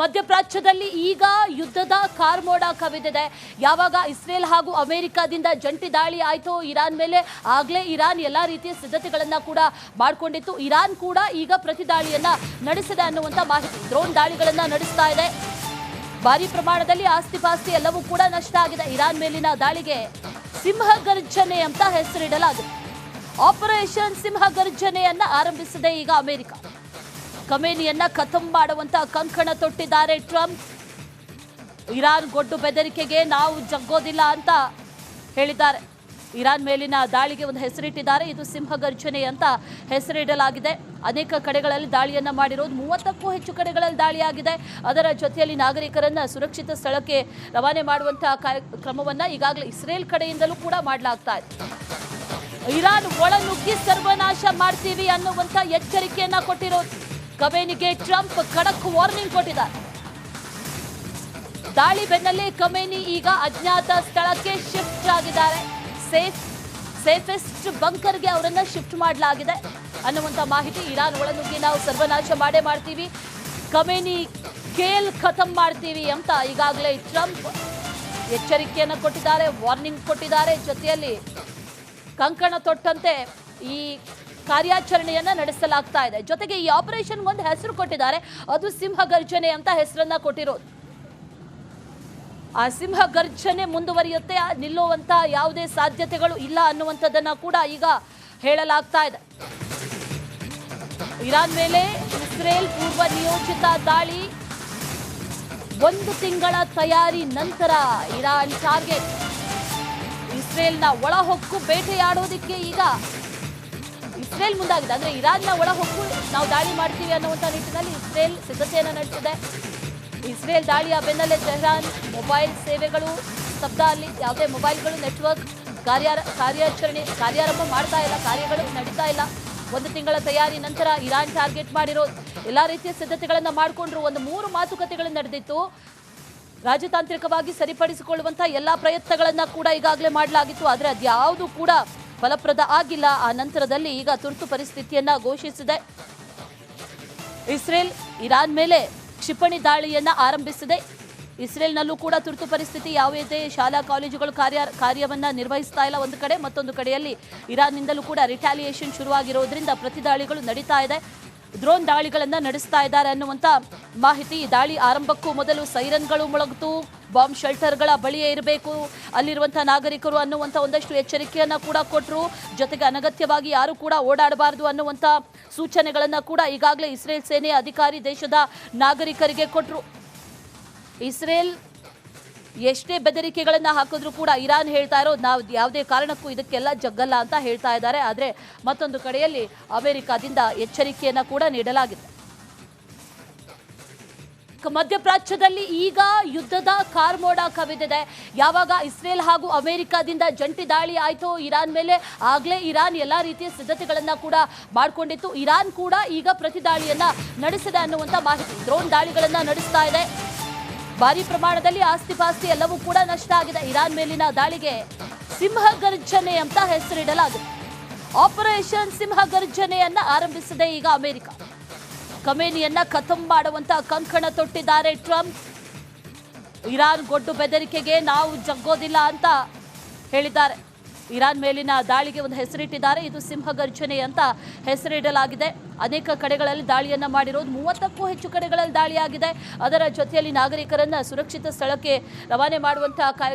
ಮಧ್ಯಪ್ರಾಚ್ಯದಲ್ಲಿ ಈಗ ಯುದ್ಧದ ಕಾರ್ಮೋಡ ಕವಿದಿದೆ. ಯಾವಾಗ ಇಸ್ರೇಲ್ ಹಾಗೂ ಅಮೆರಿಕದಿಂದ ಜಂಟಿ ದಾಳಿ ಆಯಿತು ಇರಾನ್ ಮೇಲೆ, ಆಗಲೇ ಇರಾನ್ ಎಲ್ಲ ರೀತಿಯ ಸಿದ್ಧತೆಗಳನ್ನು ಕೂಡ ಮಾಡಿಕೊಂಡಿತ್ತು. ಇರಾನ್ ಕೂಡ ಈಗ ಪ್ರತಿ ದಾಳಿಯನ್ನ ನಡೆಸಿದೆ ಅನ್ನುವಂಥ ಮಾಹಿತಿ. ಡ್ರೋನ್ ದಾಳಿಗಳನ್ನು ನಡೆಸ್ತಾ ಇದೆ. ಭಾರಿ ಪ್ರಮಾಣದಲ್ಲಿ ಆಸ್ತಿ ಪಾಸ್ತಿ ಎಲ್ಲವೂ ಕೂಡ ನಷ್ಟ ಆಗಿದೆ. ಇರಾನ್ ಮೇಲಿನ ದಾಳಿಗೆ ಸಿಂಹಗರ್ಜನೆ ಅಂತ ಹೆಸರಿಡಲಾಗಿದೆ. ಆಪರೇಷನ್ ಸಿಂಹಗರ್ಜನೆಯನ್ನ ಆರಂಭಿಸಿದೆ ಈಗ ಅಮೆರಿಕ. ಖಮೇನಿಯನ್ನ ಖತಮ್ ಮಾಡುವಂತ ಕಂಕಣ ತೊಟ್ಟಿದ್ದಾರೆ ಟ್ರಂಪ್. ಇರಾನ್ ಗೊಡ್ಡು ಬೆದರಿಕೆಗೆ ನಾವು ಜಗ್ಗೋದಿಲ್ಲ ಅಂತ ಹೇಳಿದ್ದಾರೆ. ಇರಾನ್ ಮೇಲಿನ ದಾಳಿಗೆ ಒಂದು ಹೆಸರಿಟ್ಟಿದ್ದಾರೆ. ಇದು ಸಿಂಹಗರ್ಜನೆ ಅಂತ ಹೆಸರಿಡಲಾಗಿದೆ. ಅನೇಕ ಕಡೆಗಳಲ್ಲಿ ದಾಳಿಯನ್ನ ಮಾಡಿರೋದು, 30ಕ್ಕೂ ಹೆಚ್ಚು ಕಡೆಗಳಲ್ಲಿ ದಾಳಿಯಾಗಿದೆ. ಅದರ ಜೊತೆಯಲ್ಲಿ ನಾಗರಿಕರನ್ನ ಸುರಕ್ಷಿತ ಸ್ಥಳಕ್ಕೆ ರವಾನೆ ಮಾಡುವಂತಹ ಕ್ರಮವನ್ನ ಈಗಾಗಲೇ ಇಸ್ರೇಲ್ ಕಡೆಯಿಂದಲೂ ಕೂಡ ಮಾಡಲಾಗ್ತಾ ಇದೆ. ಇರಾನ್ ಒಳನುಗ್ಗಿ ಸರ್ವನಾಶ ಮಾಡ್ತೀವಿ ಅನ್ನುವಂಥ ಎಚ್ಚರಿಕೆಯನ್ನ ಕೊಟ್ಟಿರೋದು. ಖಮೇನಿಗೆ ಟ್ರಂಪ್ ಖಡಕ್ ವಾರ್ನಿಂಗ್ ಕೊಟ್ಟಿದ್ದಾರೆ. ದಾಳಿ ಬೆನ್ನಲ್ಲೇ ಖಮೇನಿ ಈಗ ಅಜ್ಞಾತ ಸ್ಥಳಕ್ಕೆ ಶಿಫ್ಟ್ ಆಗಿದ್ದಾರೆ. ಸೇಫೆಸ್ಟ್ ಬಂಕರ್ಗೆ ಅವರನ್ನ ಶಿಫ್ಟ್ ಮಾಡಲಾಗಿದೆ ಅನ್ನುವಂಥ ಮಾಹಿತಿ. ಇರಾನ್ ಒಳನುಗ್ಗಿ ನಾವು ಸರ್ವನಾಶ ಮಾಡೇ ಮಾಡ್ತೀವಿ, ಖಮೇನಿ ಕೇಲ್ ಖತಮ್ ಮಾಡ್ತೀವಿ ಅಂತ ಈಗಾಗಲೇ ಟ್ರಂಪ್ ಎಚ್ಚರಿಕೆಯನ್ನು ಕೊಟ್ಟಿದ್ದಾರೆ, ವಾರ್ನಿಂಗ್ ಕೊಟ್ಟಿದ್ದಾರೆ. ಜೊತೆಯಲ್ಲಿ ಕಂಕಣ ತೊಟ್ಟಂತೆ ಈ ಕಾರ್ಯಾಚರಣೆಯನ್ನ ನಡೆಸಲಾಗ್ತಾ ಇದೆ. ಜೊತೆಗೆ ಈ ಆಪರೇಷನ್ ಒಂದು ಹೆಸರು ಕೊಟ್ಟಿದ್ದಾರೆ, ಅದು ಸಿಂಹಗರ್ಜನೆ ಅಂತ ಹೆಸರನ್ನ ಕೊಟ್ಟಿರೋದು. ಆ ಸಿಂಹಗರ್ಜನೆ ಮುಂದುವರಿಯುತ್ತೆ, ನಿಲ್ಲುವಂತ ಯಾವುದೇ ಸಾಧ್ಯತೆಗಳು ಇಲ್ಲ ಅನ್ನುವಂಥದ್ದನ್ನ ಕೂಡ ಈಗ ಹೇಳಲಾಗ್ತಾ ಇದೆ. ಇರಾನ್ ಮೇಲೆ ಇಸ್ರೇಲ್ ಪೂರ್ವ ನಿಯೋಜಿತ ದಾಳಿ, 1 ತಿಂಗಳ ತಯಾರಿ ನಂತರ ಇರಾನ್ ಟಾರ್ಗೆಟ್. ಇಸ್ರೇಲ್ನ ಒಳಹೊಕ್ಕು ಬೇಟೆಯಾಡೋದಕ್ಕೆ ಈಗ ಇಸ್ರೇಲ್ ಮುಂದಾಗಿದೆ. ಅಂದ್ರೆ ಇರಾನ್ನ ಒಳಹೊಕ್ಕು ನಾವು ದಾಳಿ ಮಾಡ್ತೀವಿ ಅನ್ನುವಂಥ ನಿಟ್ಟಿನಲ್ಲಿ ಇಸ್ರೇಲ್ ಸಿದ್ಧತೆಯನ್ನು ನಡೆಸಿದೆ. ಇಸ್ರೇಲ್ ದಾಳಿಯ ಬೆನ್ನಲ್ಲೇ ತೆಹರಾನ್ ಮೊಬೈಲ್ ಸೇವೆಗಳು ಸ್ತಬ್ಧ. ಅಲ್ಲಿ ಯಾವುದೇ ಮೊಬೈಲ್ಗಳು ನೆಟ್ವರ್ಕ್ ಕಾರ್ಯಾರಂಭ ಮಾಡ್ತಾ ಇಲ್ಲ, ಕಾರ್ಯಗಳು ನಡೀತಾ ಇಲ್ಲ. 1 ತಿಂಗಳ ತಯಾರಿ ನಂತರ ಇರಾನ್ ಟಾರ್ಗೆಟ್ ಮಾಡಿರೋದು. ಎಲ್ಲ ರೀತಿಯ ಸಿದ್ಧತೆಗಳನ್ನು ಮಾಡಿಕೊಂಡ್ರು. 3 ಮಾತುಕತೆಗಳು ನಡೆದಿತ್ತು. ರಾಜತಾಂತ್ರಿಕವಾಗಿ ಸರಿಪಡಿಸಿಕೊಳ್ಳುವಂಥ ಎಲ್ಲ ಪ್ರಯತ್ನಗಳನ್ನು ಕೂಡ ಈಗಾಗಲೇ ಮಾಡಲಾಗಿತ್ತು. ಆದರೆ ಅದ್ಯಾವುದು ಕೂಡ ಫಲಪ್ರದ ಆಗಿಲ್ಲ. ಆ ನಂತರದಲ್ಲಿ ಈಗ ತುರ್ತು ಪರಿಸ್ಥಿತಿಯನ್ನ ಘೋಷಿಸಿದೆ. ಇಸ್ರೇಲ್ ಇರಾನ್ ಮೇಲೆ ಕ್ಷಿಪಣಿ ದಾಳಿಯನ್ನ ಆರಂಭಿಸಿದೆ. ಇಸ್ರೇಲ್ನಲ್ಲೂ ಕೂಡ ತುರ್ತು ಪರಿಸ್ಥಿತಿ. ಯಾವುದೇ ಶಾಲಾ ಕಾಲೇಜುಗಳು ಕಾರ್ಯವನ್ನ ನಿರ್ವಹಿಸ್ತಾ ಇಲ್ಲ ಒಂದು ಕಡೆ. ಮತ್ತೊಂದು ಕಡೆಯಲ್ಲಿ ಇರಾನ್ನಿಂದಲೂ ಕೂಡ ರಿಟಾಲಿಯೇಷನ್ ಶುರುವಾಗಿರೋದ್ರಿಂದ ಪ್ರತಿ ದಾಳಿಗಳು ನಡೀತಾ ಇದೆ. ಡ್ರೋನ್ ದಾಳಿಗಳನ್ನು ನಡೆಸ್ತಾ ಇದ್ದಾರೆ ಅನ್ನುವಂಥ ಮಾಹಿತಿ. ದಾಳಿ ಆರಂಭಕ್ಕೂ ಮೊದಲು ಸೈರನ್ಗಳು ಮೊಳಗಿತು, ಬಾಂಬ್ ಶೆಲ್ಟರ್ಗಳ ಬಳಿಯೇ ಇರಬೇಕು ಅಲ್ಲಿರುವಂಥ ನಾಗರಿಕರು ಅನ್ನುವಂಥ ಒಂದಷ್ಟು ಎಚ್ಚರಿಕೆಯನ್ನು ಕೂಡ ಕೊಟ್ಟರು. ಜೊತೆಗೆ ಅನಗತ್ಯವಾಗಿ ಯಾರು ಕೂಡ ಓಡಾಡಬಾರದು ಅನ್ನುವಂಥ ಸೂಚನೆಗಳನ್ನು ಕೂಡ ಈಗಾಗಲೇ ಇಸ್ರೇಲ್ ಸೇನೆಯ ಅಧಿಕಾರಿ ದೇಶದ ನಾಗರಿಕರಿಗೆ ಕೊಟ್ಟರು. ಇಸ್ರೇಲ್ ಎಷ್ಟೇ ಬೆದರಿಕೆಗಳನ್ನು ಹಾಕಿದ್ರು ಕೂಡ ಇರಾನ್ ಹೇಳ್ತಾ ಇರೋದು ನಾವು ಯಾವುದೇ ಕಾರಣಕ್ಕೂ ಇದಕ್ಕೆಲ್ಲ ಜಗ್ಗಲ್ಲ ಅಂತ ಹೇಳ್ತಾ ಇದ್ದಾರೆ. ಆದರೆ ಮತ್ತೊಂದು ಕಡೆಯಲ್ಲಿ ಅಮೆರಿಕದಿಂದ ಎಚ್ಚರಿಕೆಯನ್ನು ಕೂಡ ನೀಡಲಾಗಿದೆ. ಮಧ್ಯಪ್ರಾಚ್ಯದಲ್ಲಿ ಈಗ ಯುದ್ಧದ ಕಾರ್ಮೋಡ ಕವಿದಿದೆ. ಯಾವಾಗ ಇಸ್ರೇಲ್ ಹಾಗೂ ಅಮೆರಿಕದಿಂದ ಜಂಟಿ ದಾಳಿ ಆಯಿತು ಇರಾನ್ ಮೇಲೆ, ಆಗಲೇ ಇರಾನ್ ಎಲ್ಲ ರೀತಿಯ ಸಿದ್ಧತೆಗಳನ್ನು ಕೂಡ ಮಾಡಿಕೊಂಡಿತ್ತು. ಇರಾನ್ ಕೂಡ ಈಗ ಪ್ರತಿ ದಾಳಿಯನ್ನ ನಡೆಸಿದೆ ಅನ್ನುವಂಥ ಮಾಹಿತಿ. ಡ್ರೋನ್ ದಾಳಿಗಳನ್ನು ನಡೆಸ್ತಾ ಇದೆ. ಭಾರಿ ಪ್ರಮಾಣದಲ್ಲಿ ಆಸ್ತಿ ಪಾಸ್ತಿ ಎಲ್ಲವೂ ಕೂಡ ನಷ್ಟ ಆಗಿದೆ. ಇರಾನ್ ಮೇಲಿನ ದಾಳಿಗೆ ಸಿಂಹಗರ್ಜನೆ ಅಂತ ಹೆಸರಿಡಲಾಗಿದೆ. ಆಪರೇಷನ್ ಸಿಂಹಗರ್ಜನೆಯನ್ನ ಆರಂಭಿಸಿದೆ ಈಗ ಅಮೆರಿಕ. ಖಮೇನಿಯನ್ನ ಖತಮ್ ಮಾಡುವಂತ ಕಂಕಣ ತೊಟ್ಟಿದ್ದಾರೆ ಟ್ರಂಪ್. ಇರಾನ್ ಗೊಡ್ಡು ಬೆದರಿಕೆಗೆ ನಾವು ಜಗ್ಗೋದಿಲ್ಲ ಅಂತ ಹೇಳಿದ್ದಾರೆ. ಇರಾನ್ ಮೇಲಿನ ದಾಳಿಗೆ ಒಂದು ಹೆಸರಿಟ್ಟಿದ್ದಾರೆ. ಇದು ಸಿಂಹಗರ್ಜನೆ ಅಂತ ಹೆಸರಿಡಲಾಗಿದೆ. ಅನೇಕ ಕಡೆಗಳಲ್ಲಿ ದಾಳಿಯನ್ನ ಮಾಡಿರೋದು, 30ಕ್ಕೂ ಹೆಚ್ಚು ಕಡೆಗಳಲ್ಲಿ ದಾಳಿಯಾಗಿದೆ. ಅದರ ಜೊತೆಯಲ್ಲಿ ನಾಗರಿಕರನ್ನ ಸುರಕ್ಷಿತ ಸ್ಥಳಕ್ಕೆ ರವಾನೆ ಮಾಡುವಂತಹ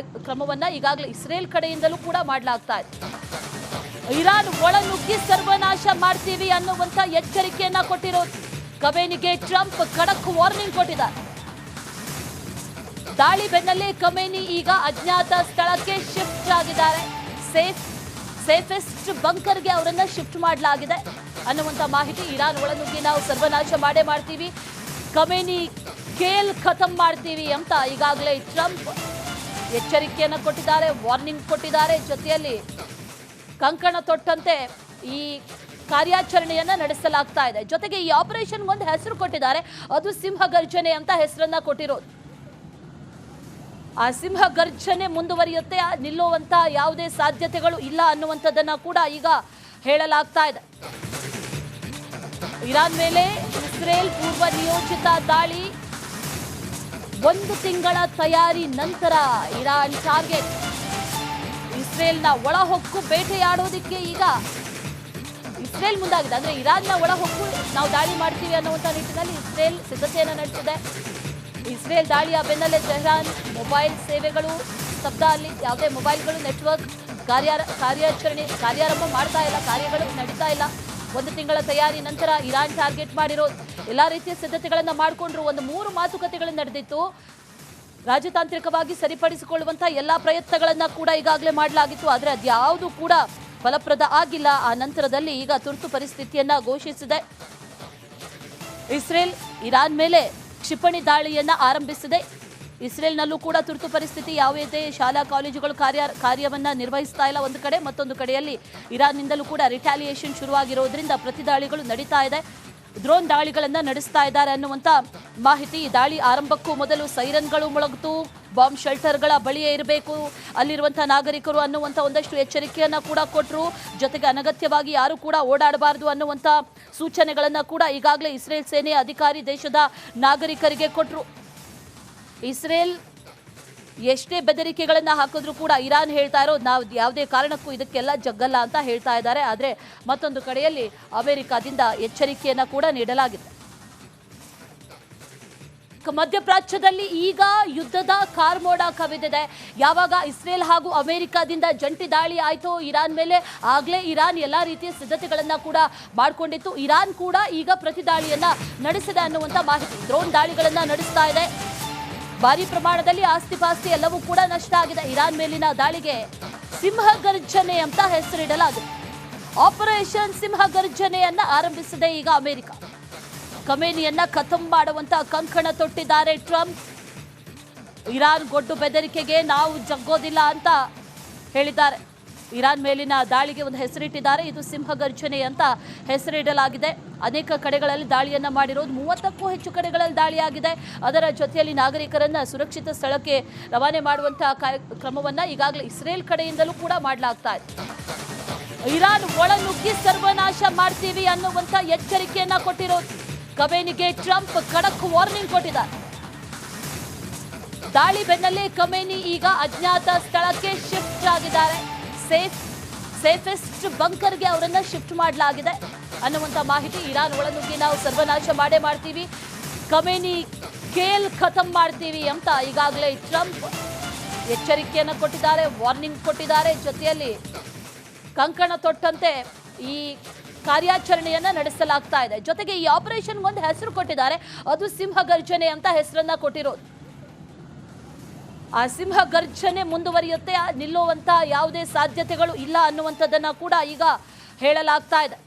ಕ್ರಮವನ್ನ ಈಗಾಗಲೇ ಇಸ್ರೇಲ್ ಕಡೆಯಿಂದಲೂ ಕೂಡ ಮಾಡಲಾಗ್ತಾ ಇದೆ. ಇರಾನ್ ಒಳನುಗ್ಗಿ ಸರ್ವನಾಶ ಮಾಡ್ತೀವಿ ಅನ್ನುವಂಥ ಎಚ್ಚರಿಕೆಯನ್ನ ಕೊಟ್ಟಿರೋದು. ಖಮೇನಿಗೆ ಟ್ರಂಪ್ ಖಡಕ್ ವಾರ್ನಿಂಗ್ ಕೊಟ್ಟಿದ್ದಾರೆ. ದಾಳಿ ಬೆನ್ನಲ್ಲೇ ಖಮೇನಿ ಈಗ ಅಜ್ಞಾತ ಸ್ಥಳಕ್ಕೆ ಶಿಫ್ಟ್ ಆಗಿದ್ದಾರೆ. ಸೇಫೆಸ್ಟ್ ಬಂಕರ್ಗೆ ಅವರನ್ನ ಶಿಫ್ಟ್ ಮಾಡಲಾಗಿದೆ ಅನ್ನುವಂಥ ಮಾಹಿತಿ. ಇರಾನ್ ಒಳನುಗ್ಗಿ ನಾವು ಸರ್ವನಾಶ ಮಾಡೇ ಮಾಡ್ತೀವಿ, ಖಮೇನಿ ಕೇಲ್ ಖತಮ್ ಮಾಡ್ತೀವಿ ಅಂತ ಈಗಾಗಲೇ ಟ್ರಂಪ್ ಎಚ್ಚರಿಕೆಯನ್ನು ಕೊಟ್ಟಿದ್ದಾರೆ, ವಾರ್ನಿಂಗ್ ಕೊಟ್ಟಿದ್ದಾರೆ. ಜೊತೆಯಲ್ಲಿ ಕಂಕಣ ತೊಟ್ಟಂತೆ ಈ ಕಾರ್ಯಾಚರಣೆಯನ್ನ ನಡೆಸಲಾಗ್ತಾ ಇದೆ. ಜೊತೆಗೆ ಈ ಆಪರೇಷನ್ ಒಂದು ಹೆಸರು ಕೊಟ್ಟಿದ್ದಾರೆ, ಅದು ಸಿಂಹಗರ್ಜನೆ ಅಂತ ಹೆಸರನ್ನ ಕೊಟ್ಟಿರೋದು. ಆ ಸಿಂಹಗರ್ಜನೆ ಮುಂದುವರಿಯುತ್ತೆ, ನಿಲ್ಲುವಂತ ಯಾವುದೇ ಸಾಧ್ಯತೆಗಳು ಇಲ್ಲ ಅನ್ನುವಂಥದ್ದನ್ನ ಕೂಡ ಈಗ ಹೇಳಲಾಗ್ತಾ ಇದೆ. ಇರಾನ್ ಮೇಲೆ ಇಸ್ರೇಲ್ ಪೂರ್ವ ನಿಯೋಜಿತ ದಾಳಿ, ಒಂದು ತಿಂಗಳ ತಯಾರಿ ನಂತರ ಇರಾನ್ ಟಾರ್ಗೆಟ್. ಇಸ್ರೇಲ್ನ ಒಳಹೊಕ್ಕು ಬೇಟೆಯಾಡೋದಕ್ಕೆ ಈಗ ಇಸ್ರೇಲ್ ಮುಂದಾಗಿದೆ. ಅಂದ್ರೆ ಇರಾನ್ನ ಒಳಹೊಕ್ಕು ನಾವು ದಾಳಿ ಮಾಡ್ತೀವಿ ಅನ್ನುವಂಥ ನಿಟ್ಟಿನಲ್ಲಿ ಇಸ್ರೇಲ್ ಸಿದ್ಧತೆಯನ್ನು ನಡೆಸಿದೆ. ಇಸ್ರೇಲ್ ದಾಳಿಯ ಬೆನ್ನಲ್ಲೇ ತೆಹರಾನ್ ಮೊಬೈಲ್ ಸೇವೆಗಳು ಸ್ತಬ್ಧ. ಅಲ್ಲಿ ಯಾವುದೇ ಮೊಬೈಲ್ಗಳು ನೆಟ್ವರ್ಕ್ ಕಾರ್ಯಾರಂಭ ಮಾಡ್ತಾ ಇಲ್ಲ, ಕಾರ್ಯಗಳು ನಡೀತಾ ಇಲ್ಲ. ಒಂದು ತಿಂಗಳ ತಯಾರಿ ನಂತರ ಇರಾನ್ ಟಾರ್ಗೆಟ್ ಮಾಡಿರೋದು. ಎಲ್ಲ ರೀತಿಯ ಸಿದ್ಧತೆಗಳನ್ನ ಮಾಡಿಕೊಂಡ್ರು. ಒಂದು 3 ಮಾತುಕತೆಗಳು ನಡೆದಿತ್ತು. ರಾಜತಾಂತ್ರಿಕವಾಗಿ ಸರಿಪಡಿಸಿಕೊಳ್ಳುವಂತ ಎಲ್ಲಾ ಪ್ರಯತ್ನಗಳನ್ನ ಕೂಡ ಈಗಾಗಲೇ ಮಾಡಲಾಗಿತ್ತು. ಆದರೆ ಅದ್ಯಾವುದು ಕೂಡ ಫಲಪ್ರದ ಆಗಿಲ್ಲ. ಆ ನಂತರದಲ್ಲಿ ಈಗ ತುರ್ತು ಪರಿಸ್ಥಿತಿಯನ್ನ ಘೋಷಿಸಿದೆ. ಇಸ್ರೇಲ್ ಇರಾನ್ ಮೇಲೆ ಕ್ಷಿಪಣಿ ದಾಳಿಯನ್ನ ಆರಂಭಿಸಿದೆ. ಇಸ್ರೇಲ್ನಲ್ಲೂ ಕೂಡ ತುರ್ತು ಪರಿಸ್ಥಿತಿ. ಯಾವುದೇ ಶಾಲಾ ಕಾಲೇಜುಗಳು ಕಾರ್ಯವನ್ನ ನಿರ್ವಹಿಸ್ತಾ ಇಲ್ಲ ಒಂದು ಕಡೆ, ಮತ್ತೊಂದು ಕಡೆಯಲ್ಲಿ ಇರಾನ್ನಿಂದಲೂ ಕೂಡ ರಿಟಾಲಿಯೇಷನ್ ಶುರುವಾಗಿರೋದ್ರಿಂದ ಪ್ರತಿದಾಳಿಗಳು ನಡೀತಾ ಇದೆ. ಡ್ರೋನ್ ದಾಳಿಗಳನ್ನ ನಡೆಸ್ತಾ ಇದ್ದಾರೆ ಅನ್ನುವಂಥ ಮಾಹಿತಿ. ದಾಳಿ ಆರಂಭಕ್ಕೂ ಮೊದಲು ಸೈರನ್ಗಳು ಮೊಳಗಿತು. ಬಾಂಬ್ ಶೆಲ್ಟರ್ಗಳ ಬಳಿಯೇ ಇರಬೇಕು ಅಲ್ಲಿರುವಂತಹ ನಾಗರಿಕರು ಅನ್ನುವಂಥ ಒಂದಷ್ಟು ಎಚ್ಚರಿಕೆಯನ್ನ ಕೂಡ ಕೊಟ್ಟರು. ಜೊತೆಗೆ ಅನಗತ್ಯವಾಗಿ ಯಾರು ಕೂಡ ಓಡಾಡಬಾರದು ಅನ್ನುವಂಥ ಸೂಚನೆಗಳನ್ನ ಕೂಡ ಈಗಾಗಲೇ ಇಸ್ರೇಲ್ ಸೇನೆಯ ಅಧಿಕಾರಿ ದೇಶದ ನಾಗರಿಕರಿಗೆ ಕೊಟ್ಟರು. ಇಸ್ರೇಲ್ ಎಷ್ಟೇ ಬೆದರಿಕೆಗಳನ್ನ ಹಾಕಿದ್ರು ಕೂಡ ಇರಾನ್ ಹೇಳ್ತಾ ಇರೋದು ನಾವು ಯಾವುದೇ ಕಾರಣಕ್ಕೂ ಇದಕ್ಕೆಲ್ಲ ಜಗ್ಗಲ್ಲ ಅಂತ ಹೇಳ್ತಾ ಇದ್ದಾರೆ. ಆದರೆ ಮತ್ತೊಂದು ಕಡೆಯಲ್ಲಿ ಅಮೆರಿಕದಿಂದ ಎಚ್ಚರಿಕೆಯನ್ನ ಕೂಡ ನೀಡಲಾಗಿದೆ. ಮಧ್ಯಪ್ರಾಚ್ಯದಲ್ಲಿ ಈಗ ಯುದ್ಧದ ಕಾರ್ಮೋಡ ಕವಿದಿದೆ. ಯಾವಾಗ ಇಸ್ರೇಲ್ ಹಾಗೂ ಅಮೆರಿಕದಿಂದ ಜಂಟಿ ದಾಳಿ ಆಯಿತು ಇರಾನ್ ಮೇಲೆ, ಆಗಲೇ ಇರಾನ್ ಎಲ್ಲ ರೀತಿಯ ಸಿದ್ಧತೆಗಳನ್ನ ಕೂಡ ಮಾಡಿಕೊಂಡಿತ್ತು. ಇರಾನ್ ಕೂಡ ಈಗ ಪ್ರತಿ ದಾಳಿಯನ್ನ ನಡೆಸಿದೆ ಅನ್ನುವಂಥ ಮಾಹಿತಿ. ಡ್ರೋನ್ ದಾಳಿಗಳನ್ನ ನಡೆಸ್ತಾ ಇದೆ. ಭಾರಿ ಪ್ರಮಾಣದಲ್ಲಿ ಆಸ್ತಿಪಾಸ್ತಿ ಎಲ್ಲವೂ ಕೂಡ ನಷ್ಟ ಆಗಿದೆ. ಇರಾನ್ ಮೇಲಿನ ದಾಳಿಗೆ ಸಿಂಹಗರ್ಜನೆ ಅಂತ ಹೆಸರಿಡಲಾಗಿದೆ. ಆಪರೇಷನ್ ಸಿಂಹಗರ್ಜನೆಯನ್ನ ಆರಂಭಿಸಿದೆ ಈಗ ಅಮೆರಿಕ. ಖಮೇನಿಯನ್ನ ಖತಮ್ ಮಾಡುವಂತ ಕಂಕಣ ತೊಟ್ಟಿದ್ದಾರೆ ಟ್ರಂಪ್. ಇರಾನ್ ಗೊಡ್ಡು ಬೆದರಿಕೆಗೆ ನಾವು ಜಗ್ಗೋದಿಲ್ಲ ಅಂತ ಹೇಳಿದ್ದಾರೆ. ಇರಾನ್ ಮೇಲಿನ ದಾಳಿಗೆ ಒಂದು ಹೆಸರಿಟ್ಟಿದ್ದಾರೆ. ಇದು ಸಿಂಹಗರ್ಜನೆ ಅಂತ ಹೆಸರಿಡಲಾಗಿದೆ. ಅನೇಕ ಕಡೆಗಳಲ್ಲಿ ದಾಳಿಯನ್ನ ಮಾಡಿರೋದು. 30ಕ್ಕೂ ಹೆಚ್ಚು ಕಡೆಗಳಲ್ಲಿ ದಾಳಿಯಾಗಿದೆ. ಅದರ ಜೊತೆಯಲ್ಲಿ ನಾಗರಿಕರನ್ನ ಸುರಕ್ಷಿತ ಸ್ಥಳಕ್ಕೆ ರವಾನೆ ಮಾಡುವಂತಹ ಕ್ರಮವನ್ನ ಈಗಾಗಲೇ ಇಸ್ರೇಲ್ ಕಡೆಯಿಂದಲೂ ಕೂಡ ಮಾಡಲಾಗ್ತಾ ಇದೆ. ಇರಾನ್ ಒಳನುಗ್ಗಿ ಸರ್ವನಾಶ ಮಾಡ್ತೀವಿ ಅನ್ನುವಂಥ ಎಚ್ಚರಿಕೆಯನ್ನ ಕೊಟ್ಟಿರೋದು. ಖಮೇನಿಗೆ ಟ್ರಂಪ್ ಖಡಕ್ ವಾರ್ನಿಂಗ್ ಕೊಟ್ಟಿದ್ದಾರೆ. ದಾಳಿ ಬೆನ್ನಲ್ಲೇ ಖಮೇನಿ ಈಗ ಅಜ್ಞಾತ ಸ್ಥಳಕ್ಕೆ ಶಿಫ್ಟ್ ಆಗಿದ್ದಾರೆ. ಸೇಫೆಸ್ಟ್ ಬಂಕರ್ಗೆ ಅವರನ್ನ ಶಿಫ್ಟ್ ಮಾಡಲಾಗಿದೆ ಅನ್ನುವಂಥ ಮಾಹಿತಿ. ಇರಾನ್ ಒಳನುಗ್ಗಿ ನಾವು ಸರ್ವನಾಶ ಮಾಡೇ ಮಾಡ್ತೀವಿ, ಖಮೇನಿ ಕೇಲ್ ಖತಮ್ ಮಾಡ್ತೀವಿ ಅಂತ ಈಗಾಗಲೇ ಟ್ರಂಪ್ ಎಚ್ಚರಿಕೆಯನ್ನು ಕೊಟ್ಟಿದ್ದಾರೆ, ವಾರ್ನಿಂಗ್ ಕೊಟ್ಟಿದ್ದಾರೆ. ಜೊತೆಯಲ್ಲಿ ಕಂಕಣ ತೊಟ್ಟಂತೆ ಈ ಕಾರ್ಯಾಚರಣೆಯನ್ನ ನಡೆಸಲಾಗ್ತಾ ಇದೆ. ಜೊತೆಗೆ ಈ ಆಪರೇಷನ್ ಒಂದು ಹೆಸರು ಕೊಟ್ಟಿದ್ದಾರೆ. ಅದು ಸಿಂಹಗರ್ಜನೆ ಅಂತ ಹೆಸರನ್ನ ಕೊಟ್ಟಿರೋದು. ಆ ಸಿಂಹಗರ್ಜನೆ ಮುಂದುವರಿಯುತ್ತೆ, ನಿಲ್ಲುವಂತ ಯಾವುದೇ ಸಾಧ್ಯತೆಗಳು ಇಲ್ಲ ಅನ್ನುವಂಥದ್ದನ್ನ ಕೂಡ ಈಗ ಹೇಳಲಾಗ್ತಾ ಇದೆ.